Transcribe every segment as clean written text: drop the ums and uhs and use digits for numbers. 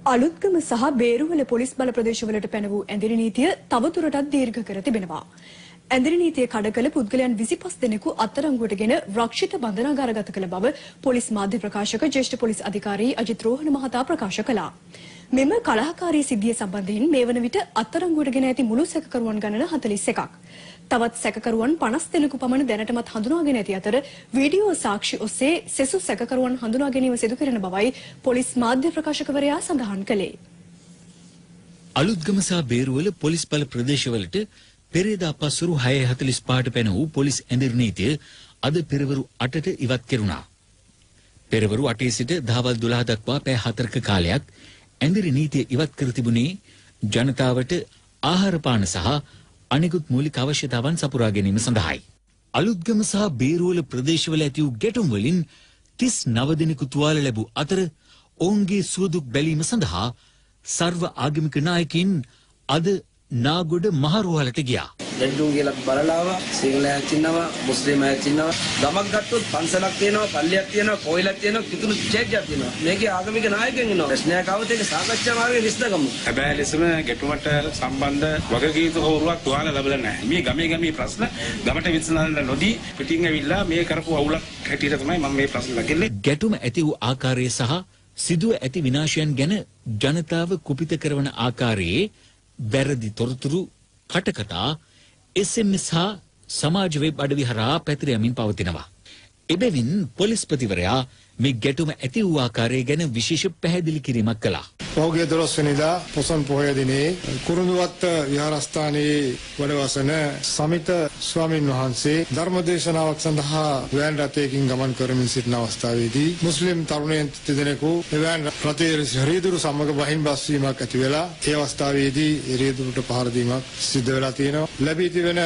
අලුත්ගම සහ බේරුවල පොලිස් බල ප්‍රදේශවලට පැන වූ ඇඳිරි නීතිය තවදුරටත් දීර්ඝ කර තිබෙනවා. ඇඳිරි නීතිය කඩ කළ පුද්ගලයන් 25 දෙනෙකු අත්අඩංගුවටගෙන රක්ෂිත බන්ධනාගාරගත කළ බව පොලිස් මාධ්‍ය ප්‍රකාශක ජ්‍යෙෂ්ඨ පොලිස් අධිකාරී අජිත් රෝහණ මහතා ප්‍රකාශ කළා. මෙම කලහකාරී සිද්ධිය සම්බන්ධයෙන් මේ වන විට අත්අඩංගුවටගෙන ඇති මුළු සැකකරුවන් ගණන 41ක්. තවත් සැකකරුවන් 50 දෙනෙකු පමණ දැනටමත් හඳුනාගෙන ඇති අතර වීඩියෝ සාක්ෂි ඔස්සේ සෙසු සැකකරුවන් හඳුනා ගැනීම සිදු කරන බවයි පොලිස් මාධ්‍ය ප්‍රකාශකවරයා සඳහන් කළේ. අලුත්ගම සහ බේරුවල පොලිස් බල ප්‍රදේශවලට පෙරේදා පස්වරු 6:45ට පැන වූ පොලිස් ඇඳිරි නීතිය අද පෙරවරු 8ට ඉවත් කෙරුණා. පෙරවරු 8 සිට දහවල් 12 දක්වා පැය 4ක කාලයක් ඇඳිරි නීතිය ඉවත් කර තිබුණේ ජනතාවට ආහාර පාන සහ අනෙකුත් මූලික අවශ්‍යතාවන් සපුරා ගැනීම සඳහායි. අලුත්ගම සහ බේරුවල ප්‍රදේශවල ඇති වූ ගැටුම් වලින් 39 දෙනෙකු තුවාල ලැබූ අතර ඔවුන්ගේ සුවදුක් බැලීම සඳහා සර්ව ආගමික නායකයින් අද නාගොඩ මහරුහලට ගියා. දෙඩ්ඩුන් කියලා බලලාව සිංහල අයත් ඉන්නවා මුස්ලිම් අයත් ඉන්නවා ගමක් ගත්තොත් පන්සලක් තියෙනවා පල්ලියක් තියෙනවා කොයිලක් තියෙනවා කිතුණු චර්ච් එකක් තියෙනවා මේකේ ආගමික නායකයන් ඉන්නවා ප්‍රශ්නයක් આવුත් ඒක සාකච්ඡා මාර්ගයේ විසඳගමු. හැබැයි ලෙසම ගැටුමට සම්බන්ධ වගකීතු හොරුවක් තුවාල ලැබලා නැහැ. මේ ගමේ ප්‍රශ්න ගමට විසඳන්න නොදී පිටින් ඇවිල්ලා මේ කරපු අවුලක් හැටියට තමයි මම මේ ප්‍රශ්න ලගන්නේ. ගැටුම ඇති වූ ආකාරය සහ සිදුව ඇති විනාශයන් ගැන ජනතාව කුපිත කරන ආකාරයේ වැරදි තොරතුරු කටකතා SMS හා සමාජ වෙබ් අඩවි හරහා පැතිර යමින් පවතිනවා. එබැවින් පොලිස්පතිවරයා මේ ගැටුම ඇති වූ ආකාරය ගැන විශේෂ පැහැදිලි කිරීමක් කළා. පහුගිය 12 වෙනිදා පොසොන් පොහොය දිනේ කුරුඳුවත්ත විහාරස්ථානයේ වැඩවසන සමිත ස්වාමින් වහන්සේ ධර්මදේශනාවක් සඳහා වෑන් රථයකින් ගමන් කරමින් සිටින අවස්ථාවේදී මුස්ලිම් තරුණයන් දෙදෙනෙකු වෑන් රථයේ රියදුරු සමග බහින් බස්වීමක් ඇති වෙලා ඒ අවස්ථාවේදී රියදුරුට පහර දීමක් සිදු වෙලා තියෙනවා. ලැබී තිබෙන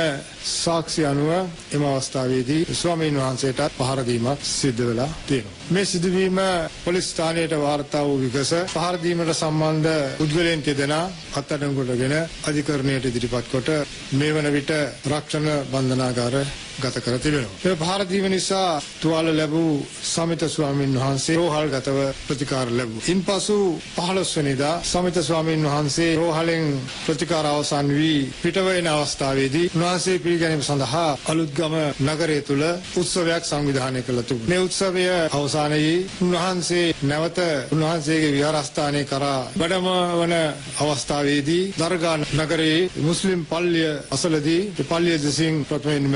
සාක්ෂි අනුව එම අවස්ථාවේදී ස්වාමින් වහන්සේට පහර දීමක් සිදු වෙලා තියෙනවා. මේ සිදුවීම පොලිස් ස්ථානයට වාර්තා වූ විගස පහර දීමට සම්බන්ධ පුද්ගලයන් දෙදෙනා අත්අඩංගුවටගෙන අධිකරණයට ඉදිරිපත් කොට මේ වන විට රක්ෂණ බන්ධනාගාර ගත කර තිබෙනවා. මේ පහර දීම නිසා තුවාල ලැබූ සමිත ස්වාමීන් වහන්සේ රෝහල්ගතව ප්‍රතිකාර ලැබුවා. ඉන්පසු 15 වෙනිදා සමිත ස්වාමීන් වහන්සේ රෝහලෙන් ප්‍රතිකාර අවසන් වී පිටව එන අවස්ථාවේදී උන්වහන්සේ පිළිගැනීම සඳහා අලුත්ගම නගරය තුල උත්සවයක් සංවිධානය කළ තිබුණා. මේ උත්සවය අවසානයේ උන්වහන්සේ නැවත උන්වහන්සේගේ විහාරස්ථානයේ කරා වැඩම වන අවස්ථාවේදී දර්ගා නගරයේ මුස්ලිම් පල්ලිය අසලදී පල්ලිය දෙසින් ප්‍රථමයෙන්ම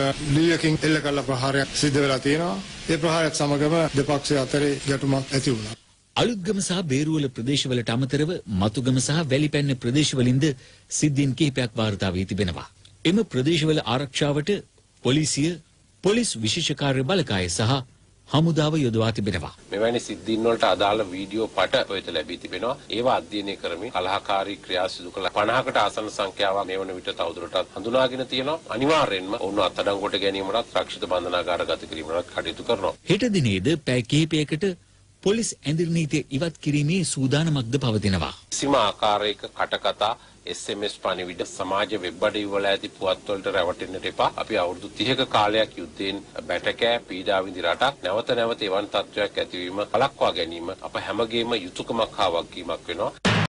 ලියකින් එල්ල කළ ප්‍රහාරයක් සිදු වෙලා තියෙනවා. ඒ ප්‍රහාරයත් සමගම දෙපක්ෂ අතරේ ගැටුමක් ඇති වුණා. අලුත්ගම සහ බේරුවල ප්‍රදේශවලට අමතරව මතුගම සහ වැලිපැන්න ප්‍රදේශවලින්ද සිද්ධීන් කිහිපයක් වාර්තා වී තිබෙනවා. එම ප්‍රදේශවල ආරක්ෂාවට පොලිසිය, පොලිස් විශේෂ කාර්ය බලකාය සහ හමුදාව යොදවා තිබෙනවා. මෙවැනි සිද්ධීන් වලට අදාළ වීඩියෝ පට ඔයත ලැබී තිබෙනවා. ඒවා අධ්‍යයනය කරමින් කලහකාරී ක්‍රියා සිදු කළ 50කට ආසන්න සංඛ්‍යාවක් මේ වන විට තවදුරටත් හඳුනාගෙන තියෙනවා. අනිවාර්යෙන්ම ඔවුන් අත්අඩංගුවට ගැනීමටත් රක්ෂිත බන්ධනාගාරගත කිරීමටත් කටයුතු කරනවා. හෙට දිනේද පැය කිහිපයකට පොලිස් ඇඳිරි නීතිය ඉවත් කිරීමේ සූදානමක්ද පවතිනවා. කිසිම ආකාරයක කටකතා SMS පණිවිඩ සමාජ වෙබ් අඩවි වල ඇති පුවත් වලට රැවටෙන්නට එපා. අපි අවුරුදු 30ක කාලයක් යුද්ධයෙන් බැටකෑ පීඩා විඳි රටක් නැවත එවන් තත්ත්වයක් ඇතිවීම වළක්වා ගැනීම අප හැමගේම යුතුයකමක් හා වගකීමක් වෙනවා.